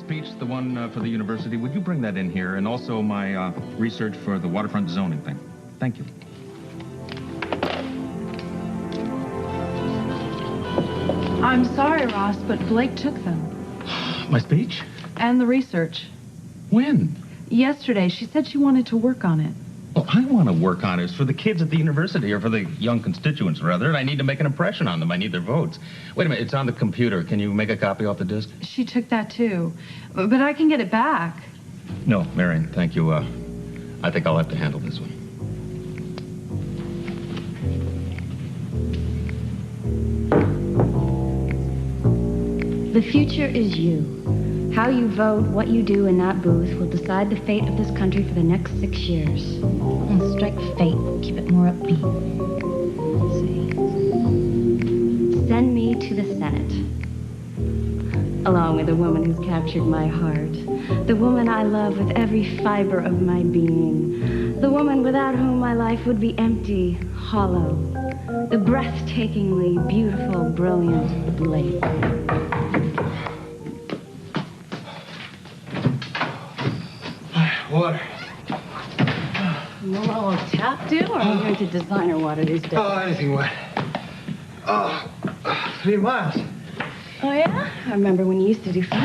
speech, the one for the university, would you bring that in here? And also my research for the waterfront zoning thing. Thank you. I'm sorry, Ross, but Blake took them. My speech? And the research. When? Yesterday. She said she wanted to work on it. Well, I want to work on it. It's for the kids at the university, or for the young constituents, rather, and I need to make an impression on them. I need their votes. Wait a minute, it's on the computer. Can you make a copy off the disk? She took that, too. But I can get it back. No, Marion, thank you. I think I'll have to handle this one. The future is you. How you vote, what you do in that booth will decide the fate of this country for the next 6 years. And strike fate. Keep it more upbeat. Let's see. Send me to the Senate. Along with the woman who's captured my heart. The woman I love with every fiber of my being. The woman without whom my life would be empty, hollow. The breathtakingly beautiful, brilliant Blake. Water. You want a little tap do, or are we going to designer water these days? Oh, anything wet. Oh, 3 miles. Oh, yeah? I remember when you used to do 5.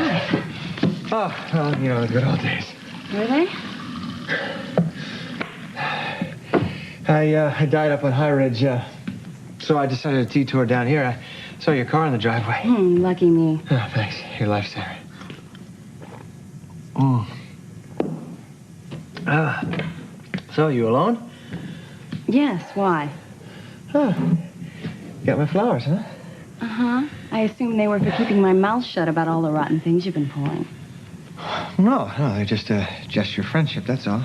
Oh, well, you know, the good old days. Were they? I died up on High Ridge, so I decided to detour down here. I saw your car in the driveway. Lucky me. Oh, thanks. Your lifesaver. So, you alone? Yes, why? Huh. Got my flowers, huh? Uh-huh. I assume they were for keeping my mouth shut about all the rotten things you've been pulling. No, they're just a gesture of friendship, that's all.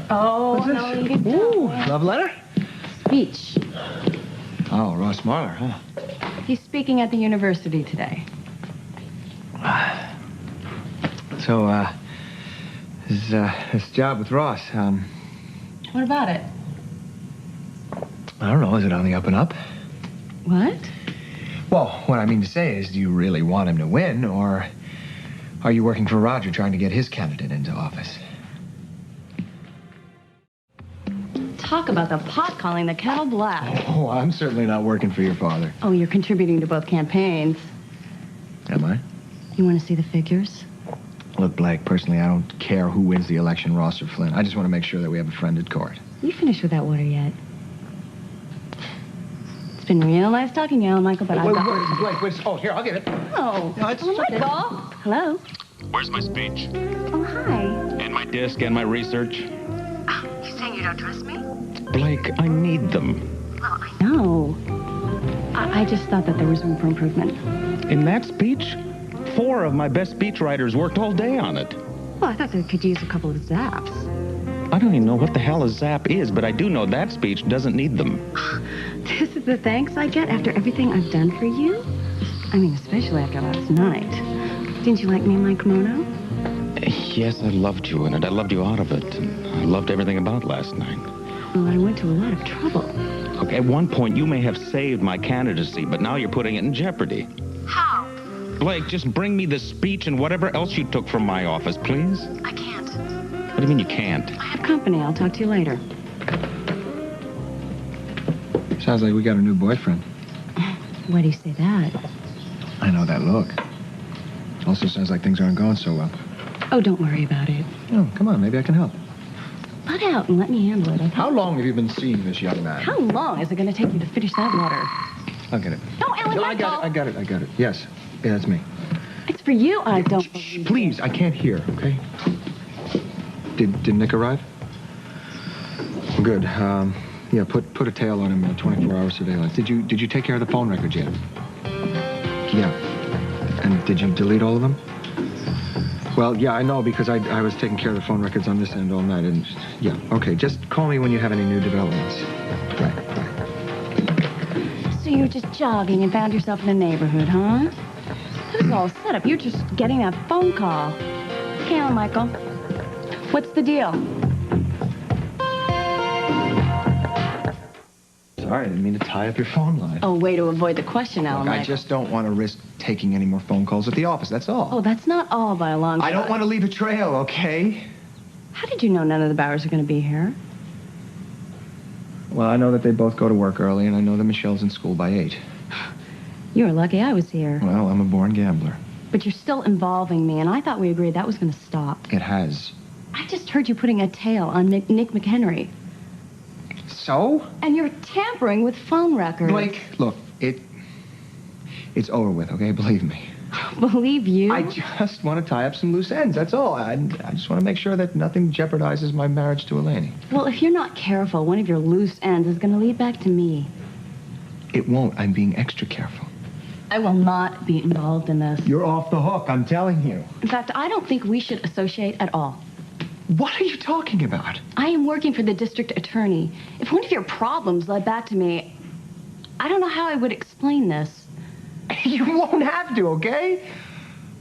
Oh, What's this? no, you didn't. Ooh, love letter? Speech. Oh, Ross Marler, huh? He's speaking at the university today. So, this job with Ross, What about it? I don't know, is it on the up and up? What? Well, what I mean to say is, do you really want him to win, or are you working for Roger trying to get his candidate into office? Talk about the pot calling the kettle black. Oh, I'm certainly not working for your father. Oh, you're contributing to both campaigns. Am I? You want to see the figures? Look, Blake, personally, I don't care who wins the election, Ross or Flynn. I just want to make sure that we have a friend at court. You finished with that water yet? It's been real nice talking to you, Michael, but I've got... Blake, wait. Oh, here, I'll get it. Oh, No, it's Michael. Hello? Where's my speech? Oh, hi. And my disc and my research? You saying you don't trust me? Blake, I need them. Well, I know. I just thought that there was room for improvement. In that speech, 4 of my best speechwriters worked all day on it. Well, I thought they could use a couple of zaps. I don't even know what the hell a zap is, but I do know that speech doesn't need them. This is the thanks I get after everything I've done for you? I mean, especially after last night. Didn't you like me in my kimono? Yes, I loved you in it. I loved you out of it. And I loved everything about last night. Well, I went to a lot of trouble. Okay, at one point you may have saved my candidacy, but now you're putting it in jeopardy. How? Blake, just bring me the speech and whatever else you took from my office, please. I can't. What do you mean you can't? I have company. I'll talk to you later. Sounds like we got a new boyfriend. Why do you say that? I know that look. Also sounds like things aren't going so well. Oh, don't worry about it. Oh, come on, maybe I can help. Butt out and let me handle it, okay? How long have you been seeing this young man? How long is it going to take you to finish that water? I'll get it. No, Ellen, No, let I got it. Yes. Yeah, that's me. It's for you. I don't Shh, believe please, I can't hear, okay? Did Nick arrive? Good. Yeah, put a tail on him, 24-hour surveillance. Did you take care of the phone records yet? Yeah. And did you delete all of them? Well, yeah, I know, because I was taking care of the phone records on this end all night, and yeah, okay, just call me when you have any new developments. Right. So you were just jogging and found yourself in the neighborhood, huh? This is all set up. You're just getting that phone call. Okay, Michael. What's the deal? sorry, I didn't mean to tie up your phone line. Oh, way to avoid the question, Alan. Look, I just don't want to risk taking any more phone calls at the office, that's all. Oh, that's not all by a long shot. I don't want to leave a trail, okay? How did you know none of the Bowers are going to be here? Well, I know that they both go to work early, and I know that Michelle's in school by 8. You were lucky I was here. Well, I'm a born gambler. But you're still involving me, and I thought we agreed that was going to stop. It has. I just heard you putting a tail on Nick McHenry. So? And you're tampering with phone records. Blake, look, it's over with, okay? Believe me. Believe you? I just want to tie up some loose ends, that's all. I just want to make sure that nothing jeopardizes my marriage to Eleni. Well, if you're not careful, one of your loose ends is going to lead back to me. It won't. I'm being extra careful. I will not be involved in this. You're off the hook, I'm telling you. In fact, I don't think we should associate at all. What are you talking about? I am working for the district attorney. If one of your problems led back to me, I don't know how I would explain this. You won't have to, okay?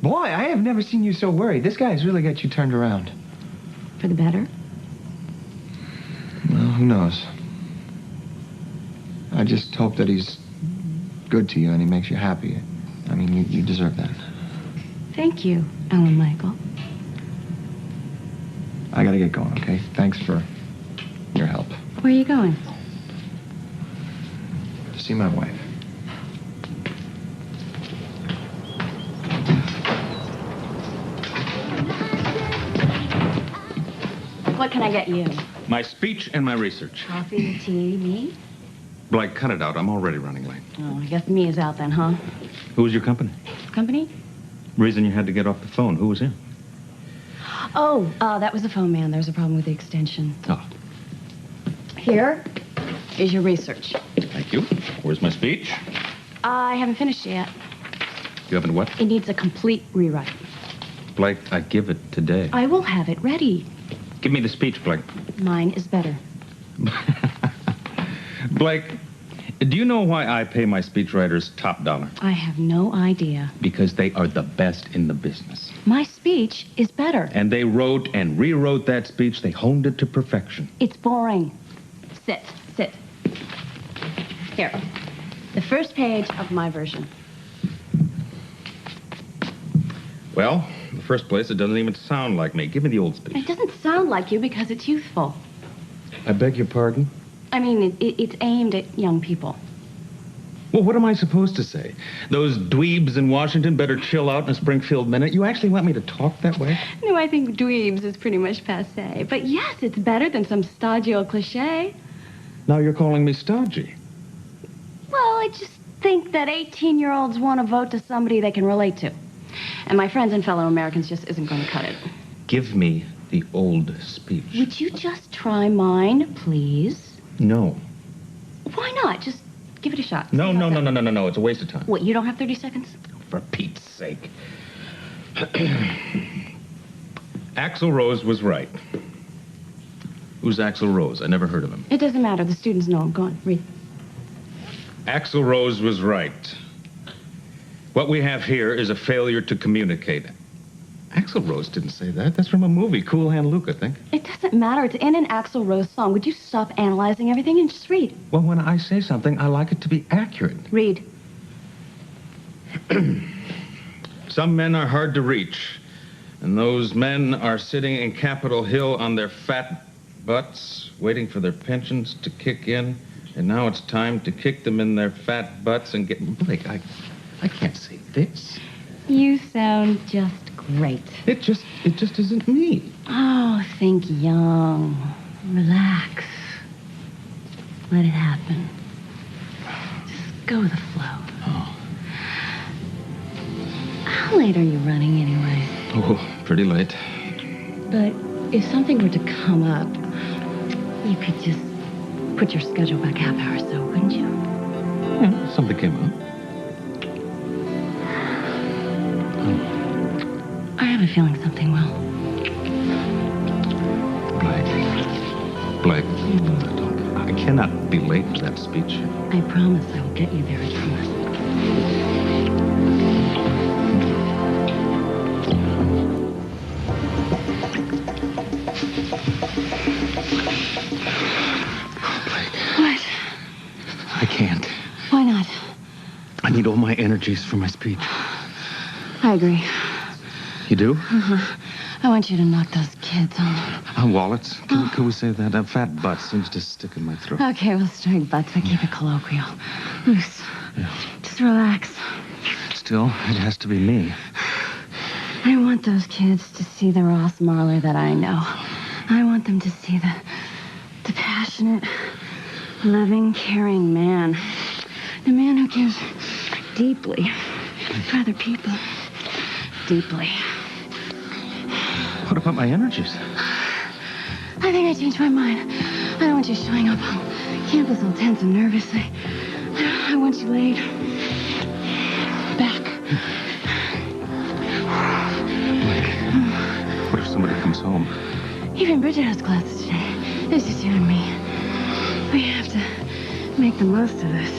Boy, I have never seen you so worried. This guy's really got you turned around. For the better? Well, who knows? I just hope that he's good to you and he makes you happy. I mean, you deserve that. Thank you, Alan Michael. I gotta get going, okay? Thanks for your help. Where are you going? To see my wife. What can I get you? My speech and my research. Coffee, tea, me? Blake, cut it out. I'm already running late. Oh, I guess me is out then, huh? Who was your company? Company? Reason you had to get off the phone. Who was in? Oh, that was the phone man. There's a problem with the extension. Oh, Here is your research. thank you. Where's my speech? I haven't finished yet. You haven't what? It needs a complete rewrite. Blake, I give it today. I will have it ready. Give me the speech, Blake. Mine is better. Blake, do you know why I pay my speechwriters top dollar? I have no idea. Because they are the best in the business. My speech is better. And they wrote and rewrote that speech. They honed it to perfection. It's boring. Sit. Here. The first page of my version. Well, in the first place, it doesn't even sound like me. Give me the old It speech. doesn't sound like you because it's youthful. I beg your pardon? I mean, it's aimed at young people. Well, what am I supposed to say? Those dweebs in Washington better chill out in a Springfield minute? You actually want me to talk that way? No, I think dweebs is pretty much passé. But yes, it's better than some stodgy old cliche. Now you're calling me stodgy. Well, I just think that 18-year-olds want to vote to somebody they can relate to. And my friends and fellow Americans just isn't going to cut it. Give me the old speech. Would you just try mine, please? No. Why not? Just give it a shot. No. See how it goes. No. It's a waste of time. What, you don't have 30 seconds? For Pete's sake. Axl Rose was right. Who's Axl Rose? I never heard of him. It doesn't matter. The students know him. Go on, read. Axl Rose was right. What we have here is a failure to communicate. Axl Rose didn't say that. That's from a movie, Cool Hand Luke, I think. It doesn't matter. It's in an Axl Rose song. Would you stop analyzing everything and just read? Well, when I say something, I like it to be accurate. Read. Some men are hard to reach, and those men are sitting in Capitol Hill on their fat butts, waiting for their pensions to kick in, and now it's time to kick them in their fat butts and get... Blake, I can't say this. You sound just great. It just isn't me. Oh, think young. Relax. Let it happen. Just go with the flow. Oh. How late are you running anyway? Oh, pretty late. But if something were to come up, you could just put your schedule back half hour or so, wouldn't you? Yeah, something came up. I have a feeling something will. Blake, I cannot be late for that speech. I promise I will get you there, I promise. What? can't. Why not? I need all my energies for my speech. I agree. You do? I want you to knock those kids on. Wallets? Can we say that? Fat butt seems to stick in my throat. Okay, we'll strike butts, but keep it colloquial. Loose. Yeah. Just relax. Still, it has to be me. I want those kids to see the Ross Marler that I know. I want them to see the passionate, loving, caring man. The man who cares deeply for other people. Deeply. What about my energies? I think I changed my mind. I don't want you showing up on campus all tense and nervous. I want you laid back. Blake, what if somebody comes home? Even Bridget has classes today. It's just you and me. We have to make the most of this.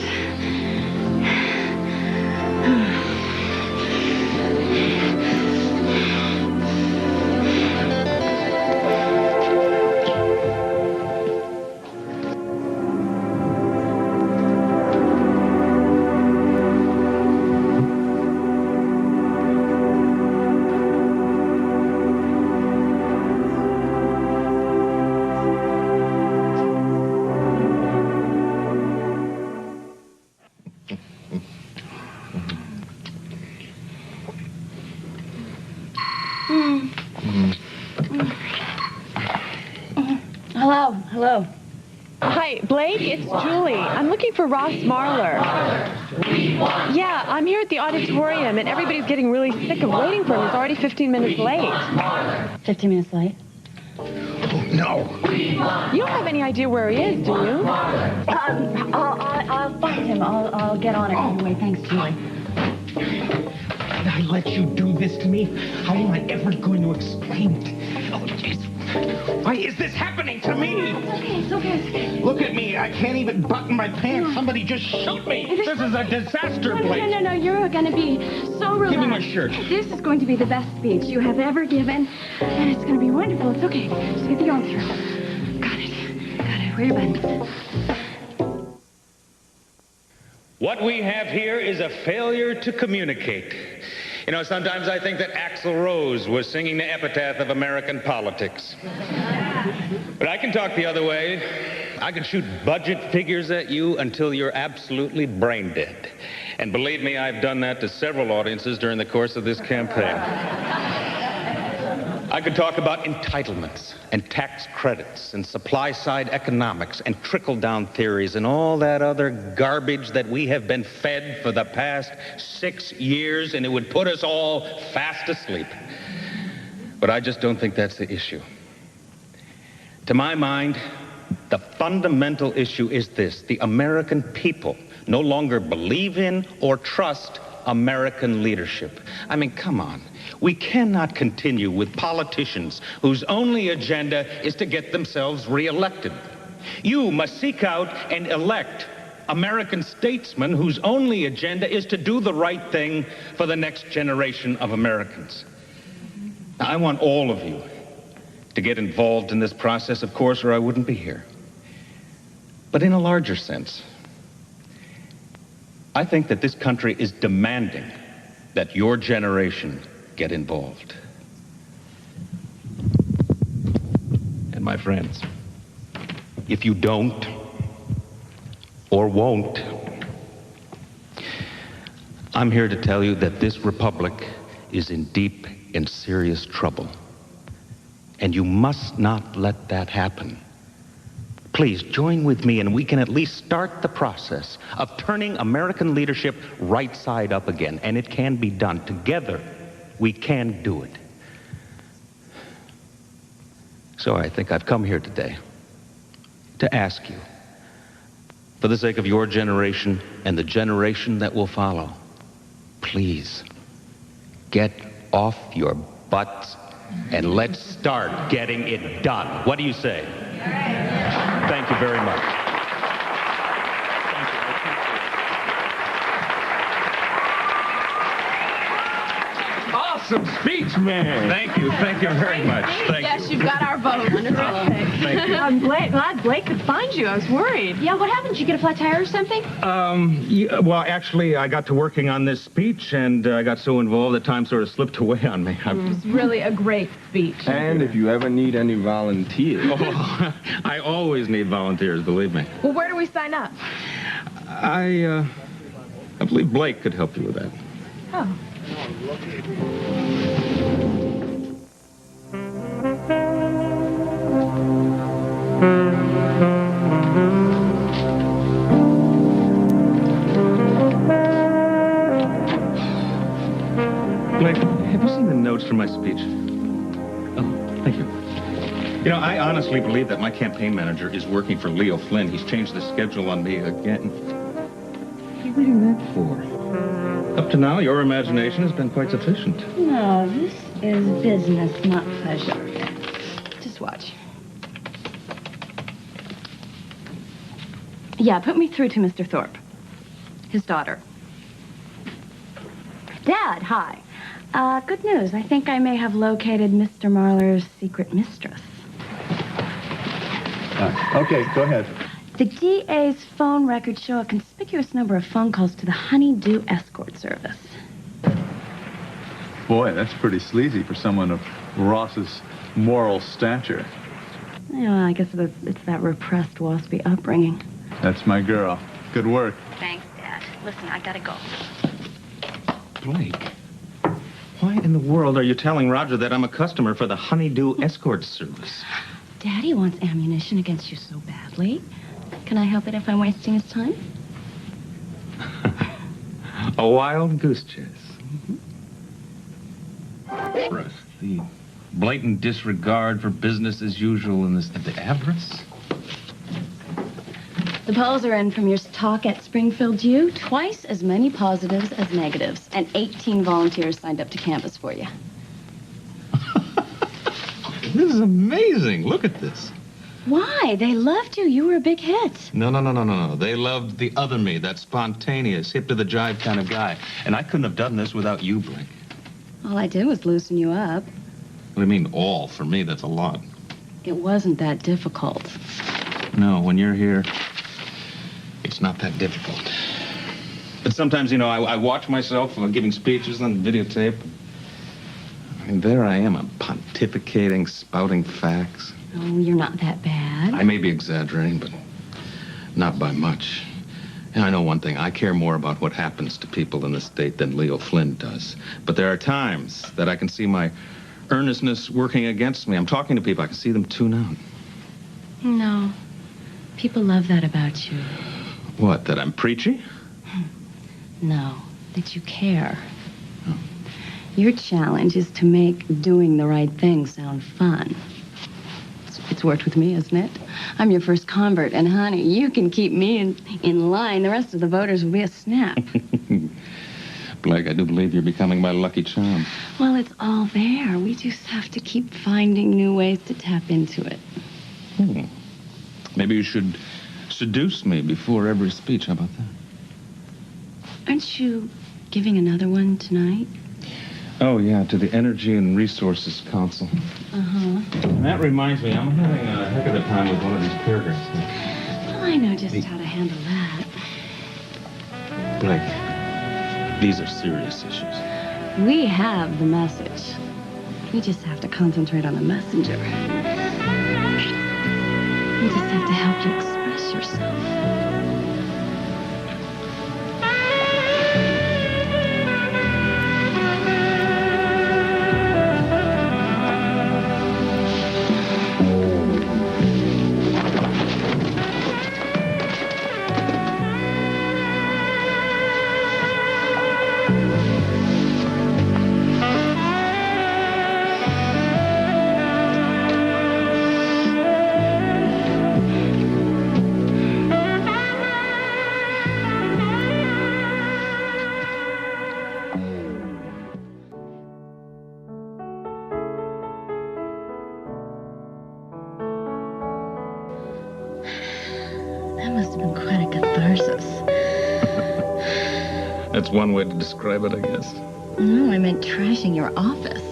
Hello. Hi, Blake, it's Julie. I'm looking for Ross Marler. Yeah, I'm here at the auditorium, and everybody's getting really sick of waiting for him. He's already 15 minutes late. 15 minutes late? Oh, no. You don't have any idea where he is, do you? I'll find him. I'll get on it anyway. Thanks, Julie. Did I let you do this to me? How am I ever going to explain it? Oh, jeez. Why is this happening to me? It's okay. Look at me. I can't even button my pants. Somebody just shot me. This is a disaster, Blake. No. You're going to be so relaxed. Give me my shirt. This is going to be the best speech you have ever given, and it's going to be wonderful. It's okay. Just get the arm through. Got it. Where are your buttons? What we have here is a failure to communicate. You know, sometimes I think that Axl Rose was singing the epitaph of American politics. But I can talk the other way. I can shoot budget figures at you until you're absolutely brain dead. And believe me, I've done that to several audiences during the course of this campaign. I could talk about entitlements and tax credits and supply-side economics and trickle-down theories and all that other garbage that we have been fed for the past 6 years, and it would put us all fast asleep. But I just don't think that's the issue. To my mind, the fundamental issue is this: the American people no longer believe in or trust American leadership. I mean, come on. We cannot continue with politicians whose only agenda is to get themselves reelected. You must seek out and elect American statesmen whose only agenda is to do the right thing for the next generation of Americans. Now, I want all of you to get involved in this process, of course, or I wouldn't be here. But in a larger sense, I think that this country is demanding that your generation get involved. And my friends, if you don't or won't, I'm here to tell you that this republic is in deep and serious trouble. And you must not let that happen. Please join with me, and we can at least start the process of turning American leadership right side up again. And it can be done. Together, we can do it. So I think I've come here today to ask you, for the sake of your generation and the generation that will follow, please get off your butts and let's start getting it done. What do you say? Thank you very much. awesome speech, man. Thank you very much. Thank Yes, you. you've got our vote. Wonderful. Thank you. I'm glad Blake could find you. I was worried. Yeah, what happened? Did you get a flat tire or something? Yeah, well, actually, I got to working on this speech, and I got so involved that time sort of slipped away on me. It was really a great speech. And if you ever need any volunteers. Oh, I always need volunteers, believe me. Well, where do we sign up? I believe Blake could help you with that. Oh. Blake, have you seen the notes from my speech? Oh, thank you. You know, I honestly believe that my campaign manager is working for Leo Flynn. He's changed the schedule on me again. What are you reading that for? Up to now, your imagination has been quite sufficient. No, this is business, not pleasure. Just watch. Yeah, put me through to Mr. Thorpe. His daughter. Dad, hi. Good news. I think I may have located Mr. Marlar's secret mistress. Okay, go ahead. The DA's phone records show a conspicuous number of phone calls to the Honeydew Escort Service. Boy, that's pretty sleazy for someone of Ross's moral stature. Yeah, I guess it's that repressed waspy upbringing. That's my girl. Good work. Thanks, Dad. Listen, I gotta go. Blake, why in the world are you telling Roger that I'm a customer for the Honeydew Escort Service? Daddy wants ammunition against you so badly. Can I help it if I'm wasting his time? A wild goose chase. Avarice, the blatant disregard for business as usual in this... The avarice? The polls are in from your talk at Springfield U. Twice as many positives as negatives. And 18 volunteers signed up to canvass for you. This is amazing. Look at this. Why? They loved you. You were a big hit. No. They loved the other me, that spontaneous, hip-to-the-jive kind of guy. And I couldn't have done this without you, Blake. All I did was loosen you up. What do you mean, all? For me, that's a lot. It wasn't that difficult. No, when you're here, it's not that difficult. But sometimes, you know, I watch myself giving speeches on videotape. I mean, there I am, I'm pontificating, spouting facts. Oh, you're not that bad. I may be exaggerating, but not by much. And I know one thing. I care more about what happens to people in the state than Leo Flynn does. But there are times that I can see my earnestness working against me. I'm talking to people. I can see them tune out. No. People love that about you. What, that I'm preachy? No, that you care. Oh. Your challenge is to make doing the right thing sound fun. It's worked with me, isn't it? I'm your first convert, and honey, you can keep me in line. The rest of the voters will be a snap. Blake, I do believe you're becoming my lucky charm. Well, it's all there. We just have to keep finding new ways to tap into it. Maybe you should seduce me before every speech. How about that? Aren't you giving another one tonight? Oh, yeah, to the Energy and Resources Council. Uh-huh. And that reminds me, I'm having a heck of a time with one of these paragraphs. Well, I know just how to handle that. Blake, these are serious issues. We have the message. We just have to concentrate on the messenger. We just have to help you express yourself. That must have been quite a catharsis. That's one way to describe it, I guess. No, I meant trashing your office.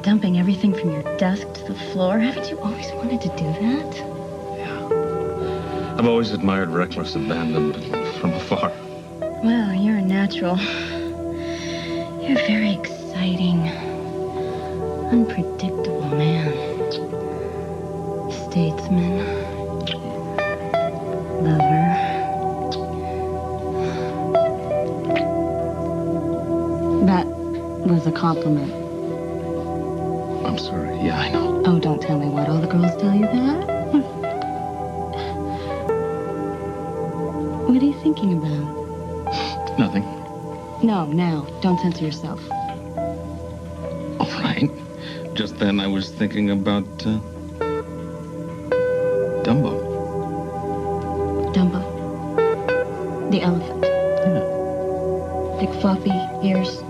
Dumping everything from your desk to the floor. Haven't you always wanted to do that? I've always admired reckless abandon, but from afar. Well, you're a natural. You're a very exciting, unpredictable man. Statesman. Lover. That was a compliment. I'm sorry. Yeah, I know. Oh, don't tell me what. All the girls tell you that? What are you thinking about? Nothing. No, now. Don't censor yourself. All right. Just then I was thinking about, Dumbo. Dumbo. The elephant. Yeah. Big fluffy ears.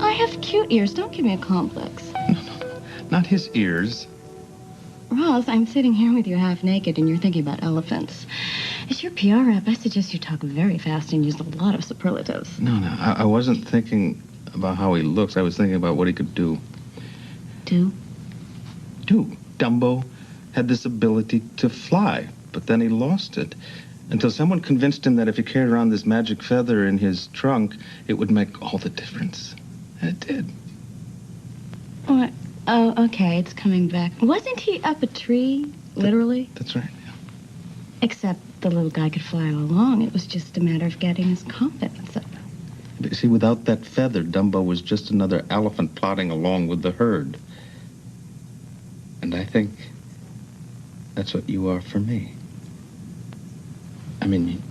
I have cute ears. Don't give me a complex. Not his ears. Ross, I'm sitting here with you half naked and you're thinking about elephants. As your PR rep, I suggest you talk very fast and use a lot of superlatives. No, I wasn't thinking about how he looks. I was thinking about what he could do. Do? Dumbo had this ability to fly, but then he lost it. Until someone convinced him that if he carried around this magic feather in his trunk, it would make all the difference. And it did. What? Oh, okay, it's coming back. Wasn't he up a tree, literally? That's right, yeah. Except the little guy could fly all along. It was just a matter of getting his confidence up. But see, without that feather, Dumbo was just another elephant plodding along with the herd. And I think that's what you are for me. I mean,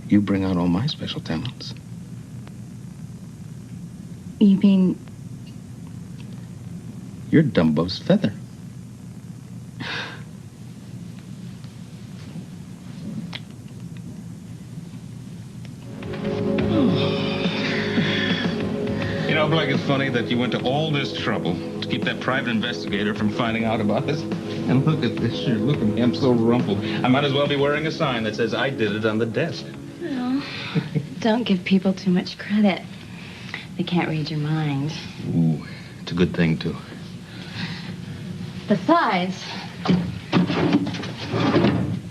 you bring out all my special talents. You mean... You're Dumbo's feather. You know, Blake, it's funny that you went to all this trouble to keep that private investigator from finding out about us. And look at this shirt. Look at me. I'm so rumpled. I might as well be wearing a sign that says I did it on the desk. Well, don't give people too much credit. They can't read your mind. Ooh, it's a good thing, too. Besides,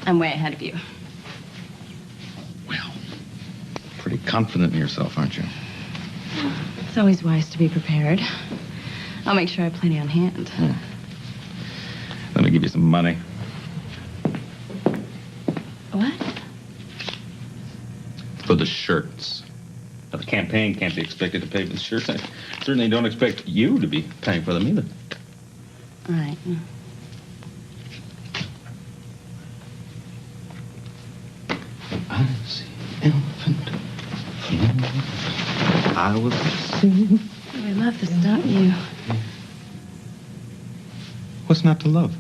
I'm way ahead of you. Well, pretty confident in yourself, aren't you? It's always wise to be prepared. I'll make sure I have plenty on hand. Let me give you some money. What? For the shirts. Now, the campaign can't be expected to pay for the shirts. I certainly don't expect you to be paying for them either. All right. I see elephant float. I will sing. Oh, I love this, don't you? What's not to love?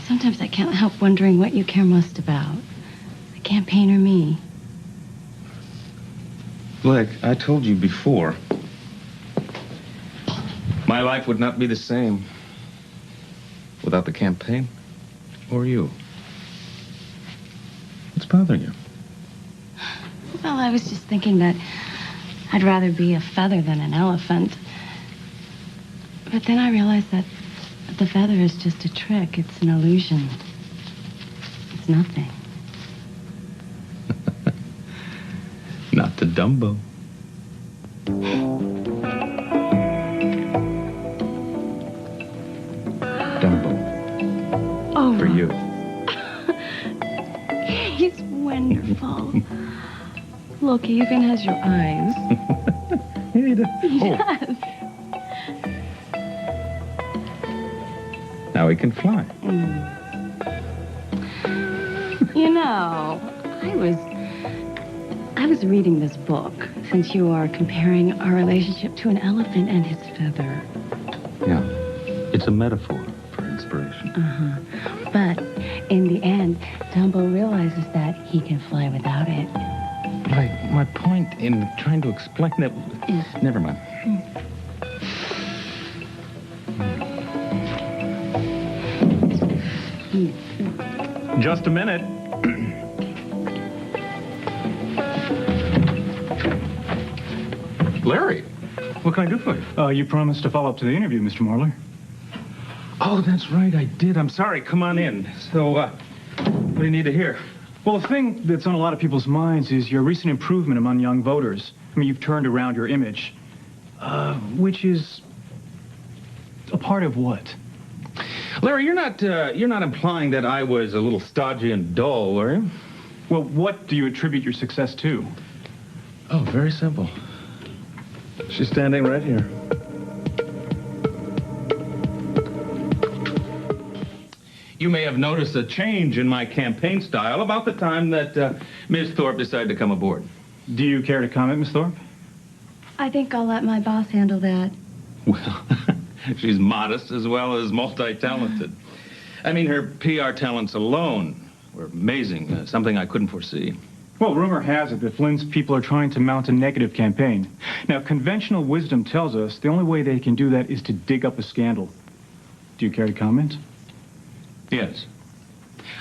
Sometimes I can't help wondering what you care most about. The campaign or me. Blake, I told you before. My life would not be the same without the campaign or you. What's bothering you? Well, I was just thinking that I'd rather be a feather than an elephant. But then I realized that the feather is just a trick. It's an illusion. It's nothing. Not to Dumbo. Dumbo. Oh, For you. He's wonderful. Look, he even has your eyes. He does. Yes. Now he can fly. You know, I was reading this book, since you are comparing our relationship to an elephant and his feather. Yeah. It's a metaphor for inspiration. Uh-huh. But in the end, Dumbo realizes that he can fly without it. Like, my point in trying to explain it... Never mind. Just a minute. Larry, what can I do for you? You promised to follow up to the interview, Mr. Marler. Oh, that's right, I did. I'm sorry. Come on in. So, what do you need to hear? Well, the thing that's on a lot of people's minds is your recent improvement among young voters. I mean, you've turned around your image, which is a part of what? Larry, you're not implying that I was a little stodgy and dull, were you? Well, what do you attribute your success to? Oh, very simple. She's standing right here. You may have noticed a change in my campaign style about the time that Ms. Thorpe decided to come aboard. Do you care to comment, Miss Thorpe? I think I'll let my boss handle that. Well, she's modest as well as multi-talented. I mean, her PR talents alone were amazing, something I couldn't foresee. Well, rumor has it that Flynn's people are trying to mount a negative campaign. Now, conventional wisdom tells us the only way they can do that is to dig up a scandal. Do you care to comment? Yes.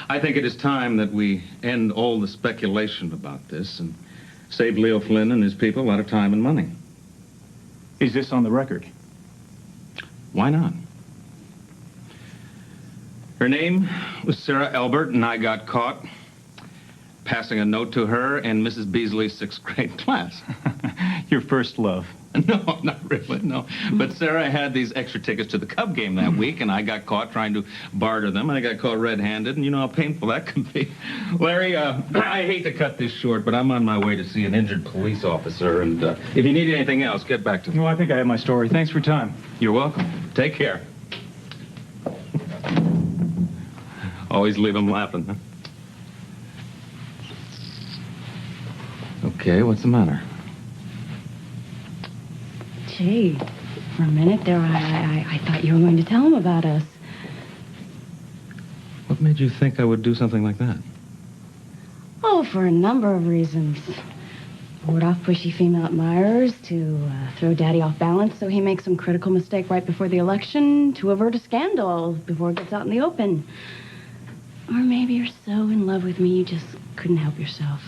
I think it is time that we end all the speculation about this and save Leo Flynn and his people a lot of time and money. Is this on the record? Why not? Her name was Sarah Elbert, and I got caught passing a note to her in Mrs. Beasley's 6th grade class. Your first love. No, not really, no. But Sarah had these extra tickets to the Cub game that week, and I got caught trying to barter them, and I got caught red-handed, and you know how painful that can be. Larry, I hate to cut this short, but I'm on my way to see an injured police officer, and if you need anything else, get back to me. Well, I think I have my story. Thanks for your time. You're welcome. Take care. Always leave them laughing, huh? Okay, what's the matter? Gee, for a minute there, I thought you were going to tell him about us. What made you think I would do something like that? Oh, for a number of reasons. Ward off pushy female admirers, to throw Daddy off balance so he makes some critical mistake right before the election, to avert a scandal before it gets out in the open. Or maybe you're so in love with me you just couldn't help yourself.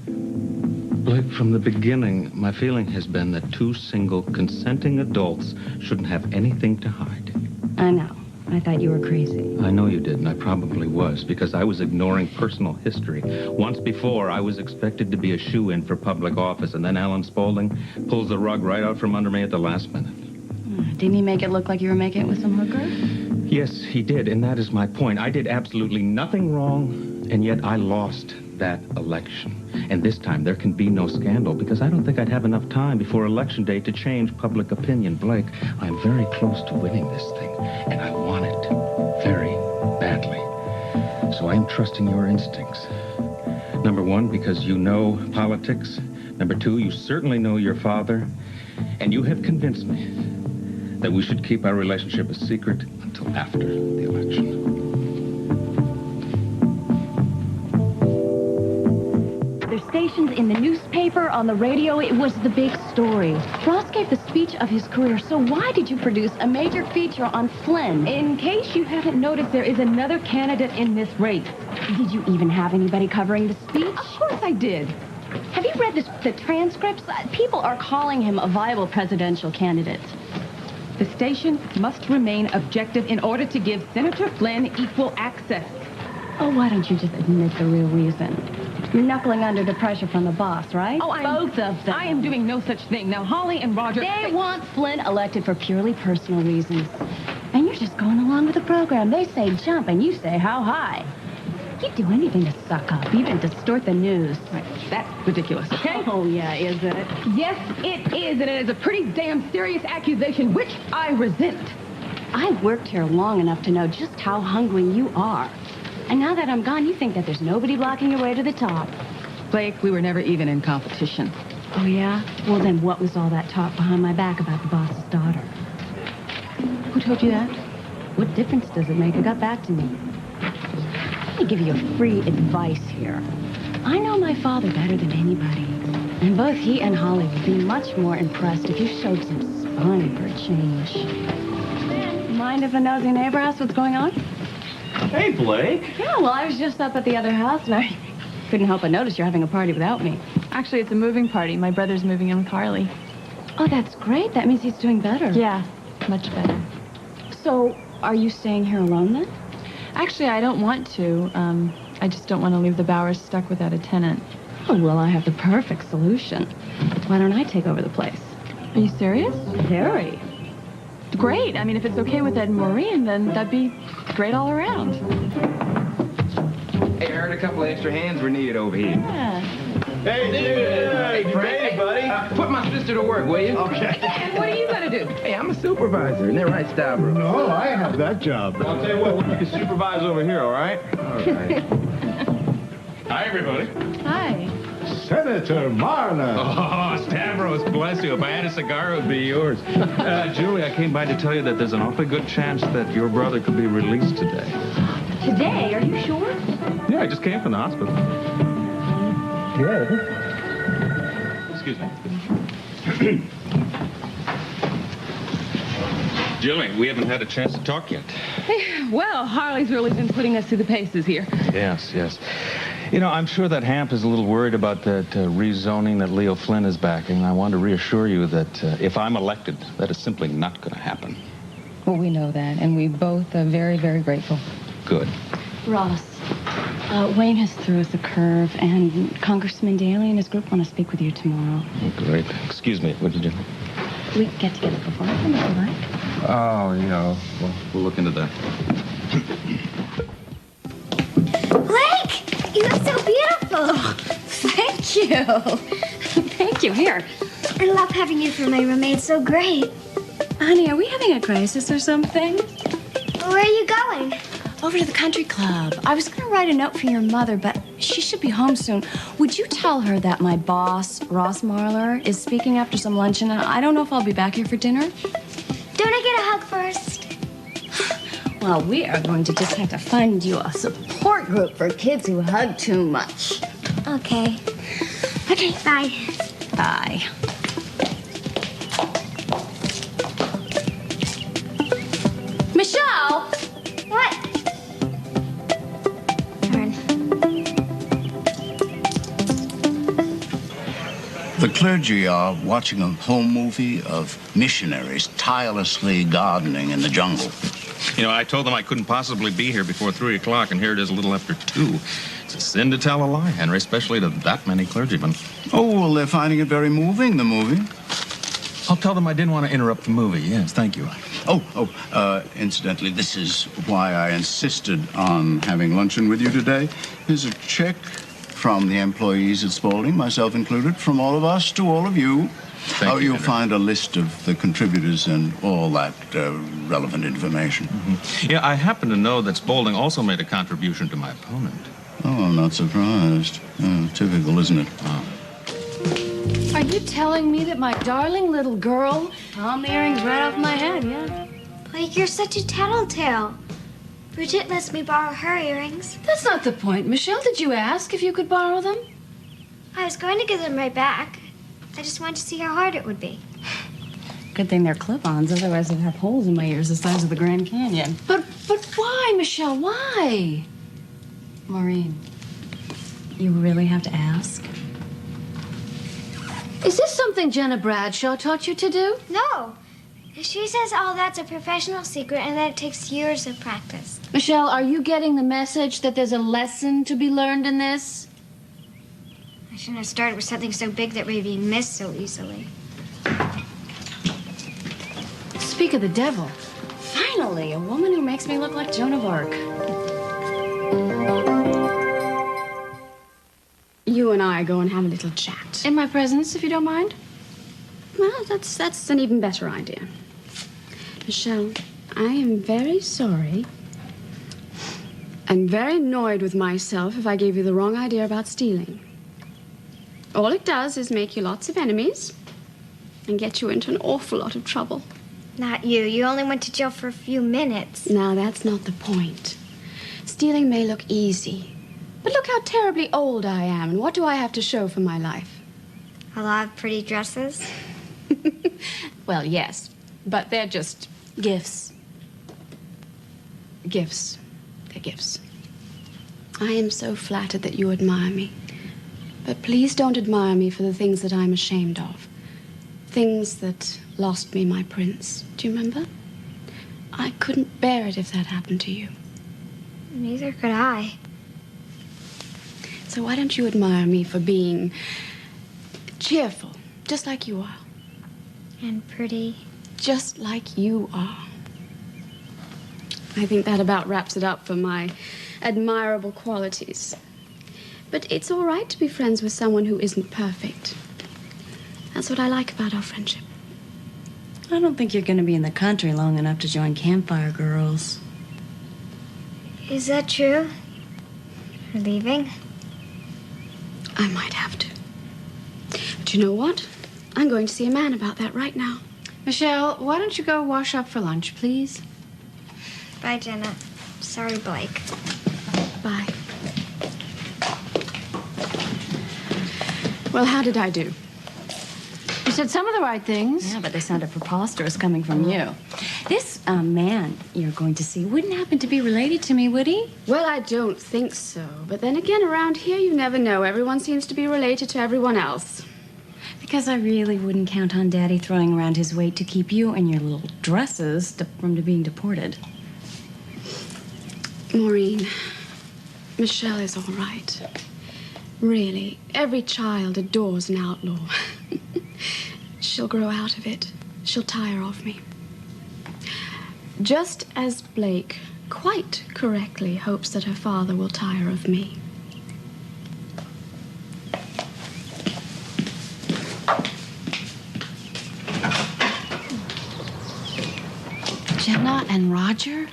Blake, from the beginning, my feeling has been that two single, consenting adults shouldn't have anything to hide. I know. I thought you were crazy. I know you did, and I probably was, because I was ignoring personal history. Once before, I was expected to be a shoo-in for public office, and then Alan Spaulding pulls the rug right out from under me at the last minute. Didn't he make it look like you were making it with some hooker? Yes, he did, and that is my point. I did absolutely nothing wrong, and yet I lost that election. And this time, there can be no scandal, because I don't think I'd have enough time before Election Day to change public opinion. Blake, I'm very close to winning this thing, and I want it very badly. So I'm trusting your instincts. Number one, because you know politics. Number two, you certainly know your father. And you have convinced me that we should keep our relationship a secret until after the election. There's stations in the newspaper, on the radio. It was the big story. Ross gave the speech of his career, so why did you produce a major feature on Flynn? In case you haven't noticed, there is another candidate in this race. Did you even have anybody covering the speech? Of course I did. Have you read the transcripts? People are calling him a viable presidential candidate. The station must remain objective in order to give Senator Flynn equal access. Oh, why don't you just admit the real reason? You're knuckling under the pressure from the boss, right? Oh, Both of them. I am doing no such thing. Now, Holly and Roger... They want Flynn elected for purely personal reasons. And you're just going along with the program. They say jump, and you say how high. You'd do anything to suck up, even distort the news. Right, that's ridiculous, okay? Oh, yeah, is it? Yes, it is, and it is a pretty damn serious accusation, which I resent. I've worked here long enough to know just how hungry you are. And now that I'm gone, you think that there's nobody blocking your way to the top. Blake, we were never even in competition. Oh, yeah? Well, then what was all that talk behind my back about the boss's daughter? Who told you that? What difference does it make? It got back to me. Let me give you a free advice here. I know my father better than anybody. And both he and Holly would be much more impressed if you showed some spine for a change. Mind if a nosy neighbor asks what's going on? Hey, Blake. Yeah, well, I was just up at the other house, and I couldn't help but notice you're having a party without me. Actually, it's a moving party. My brother's moving in with Harley. Oh, that's great. That means he's doing better. Yeah, much better. So, are you staying here alone then? Actually, I don't want to. I just don't want to leave the Bowers stuck without a tenant. Oh, well, I have the perfect solution. Why don't I take over the place? Are you serious? Very. Great. I mean, if it's okay with Ed and Maureen, then that'd be great all around. Hey, I heard a couple of extra hands were needed over here. Yeah. Hey, dude! Hey, Frank, buddy. Put my sister to work, will you? Okay. And what are you gonna do? Hey, I'm a supervisor. Isn't that right, Stavro? No, I have that job. I'll tell you what, you can supervise over here, all right? All right. Hi, everybody. Hi. Senator Marner. Oh, Stavros, bless you. If I had a cigar, it would be yours. Julie, I came by to tell you that there's an awfully good chance that your brother could be released today. Today? Are you sure? Yeah, I just came from the hospital. Yeah. Excuse me. Julie, we haven't had a chance to talk yet. Well, Harley's really been putting us through the paces here. Yes, yes. You know, I'm sure that Hamp is a little worried about that rezoning that Leo Flynn is backing. I want to reassure you that if I'm elected, that is simply not going to happen. Well, we know that, and we both are very, very grateful. Good. Ross, Wayne has threw us a curve, and Congressman Daly and his group want to speak with you tomorrow. Oh, great. Excuse me, what did you do? We can get together before if you like. Oh, yeah. Well, we'll look into that. Blake, you look so beautiful. Thank you. Thank you. Here. I love having you for my roommate. It's so great. Honey, are we having a crisis or something? Where are you going? Over to the country club. I was going to write a note for your mother, but she should be home soon. Would you tell her that my boss, Ross Marler, is speaking after some luncheon, and I don't know if I'll be back here for dinner? Don't I get a hug first? Well, we are going to just have to find you a support group for kids who hug too much. Okay. Okay, bye. Bye. Michelle! What? The clergy are watching a home movie of missionaries tirelessly gardening in the jungle. You know, I told them I couldn't possibly be here before 3 o'clock, and here it is a little after 2. It's a sin to tell a lie, Henry, especially to that many clergymen. Oh, well, they're finding it very moving, the movie. I'll tell them I didn't want to interrupt the movie. Yes, thank you. Incidentally, this is why I insisted on having luncheon with you today. Here's a check from the employees at Spaulding, myself included, from all of us to all of you. Thank you, you'll Henry. find a list of the contributors and all that relevant information. Mm-hmm. Yeah, I happen to know that Spaulding also made a contribution to my opponent. Oh, I'm not surprised. Typical, isn't it? Are you telling me that my darling little girl palmed the earrings right off my head, yeah? Blake, you're such a tattletale. Bridget lets me borrow her earrings. That's not the point. Michelle, did you ask if you could borrow them? I was going to give them right back. I just wanted to see how hard it would be. Good thing they're clip-ons, otherwise I'd have holes in my ears the size of the Grand Canyon. But why, Michelle, why? Maureen, you really have to ask? Is this something Jenna Bradshaw taught you to do? No. She says all that's a professional secret and that it takes years of practice. Michelle, are you getting the message that there's a lesson to be learned in this? I shouldn't have started with something so big that would be missed so easily. Speak of the devil. Finally, a woman who makes me look like Joan of Arc. You and I go and have a little chat. In my presence, if you don't mind. Well, that's an even better idea. Michelle, I am very sorry. I'm very annoyed with myself if I gave you the wrong idea about stealing. All it does is make you lots of enemies and get you into an awful lot of trouble. Not you. You only went to jail for a few minutes. Now, that's not the point. Stealing may look easy, but look how terribly old I am, and what do I have to show for my life? A lot of pretty dresses. Well, yes, but they're just gifts. Gifts. They're gifts. I am so flattered that you admire me. But please don't admire me for the things that I'm ashamed of. things that lost me my prince. Do you remember? I couldn't bear it if that happened to you. Neither could I. So why don't you admire me for being cheerful, just like you are? And pretty. Just like you are. I think that about wraps it up for my admirable qualities. But it's all right to be friends with someone who isn't perfect. That's what I like about our friendship. I don't think you're going to be in the country long enough to join Campfire Girls. Is that true? You're leaving? I might have to. But you know what? I'm going to see a man about that right now. Michelle, why don't you go wash up for lunch, please? Bye, Jenna. Sorry, Blake. Bye. Well, how did I do? You said some of the right things. Yeah, but they sounded preposterous coming from you. This man you're going to see wouldn't happen to be related to me, would he? Well, I don't think so. But then again, around here, you never know. Everyone seems to be related to everyone else. Because I really wouldn't count on Daddy throwing around his weight to keep you and your little dresses from being deported. Maureen, Michelle is all right. Really, every child adores an outlaw. She'll grow out of it. She'll tire of me. Just as Blake quite correctly hopes that her father will tire of me. Jenna and Roger?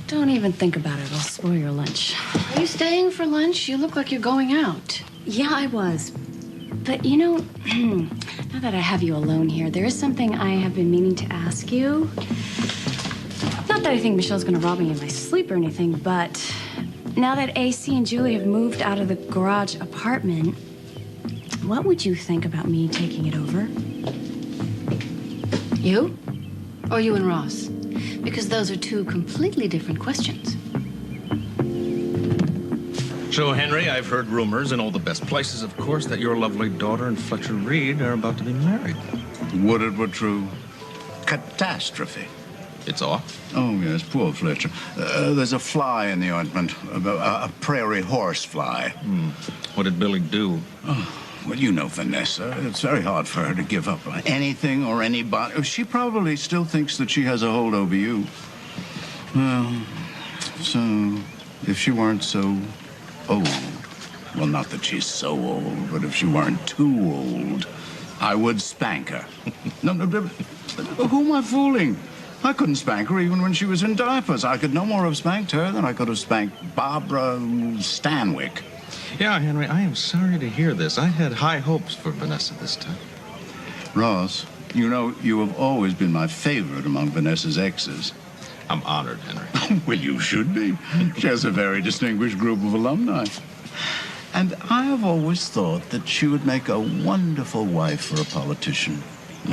Don't even think about it. It'll spoil your lunch. Are you staying for lunch? You look like you're going out. Yeah, I was. But, you know, now that I have you alone here, there is something I have been meaning to ask you. Not that I think Michelle's going to rob me in my sleep or anything, but now that AC and Julie have moved out of the garage apartment, what would you think about me taking it over? You? Or you and Ross? Because those are two completely different questions. So, Henry, I've heard rumors in all the best places, of course, that your lovely daughter and Fletcher Reed are about to be married. Would it were true. Catastrophe. It's off? Oh, yes, poor Fletcher. There's a fly in the ointment, a prairie horse fly. What did Billy do? Oh, well, you know Vanessa. It's very hard for her to give up on anything or anybody. She probably still thinks that she has a hold over you. Well, so if she weren't so old, well, not that she's so old, but if she weren't too old, I would spank her. No, who am I fooling? I couldn't spank her even when she was in diapers. I could no more have spanked her than I could have spanked Barbara Stanwyck. Yeah, Henry, I am sorry to hear this. I had high hopes for Vanessa this time. Ross, you know, you have always been my favorite among Vanessa's exes. I'm honored, Henry. Well, you should be. She has a very distinguished group of alumni. And I have always thought that she would make a wonderful wife for a politician.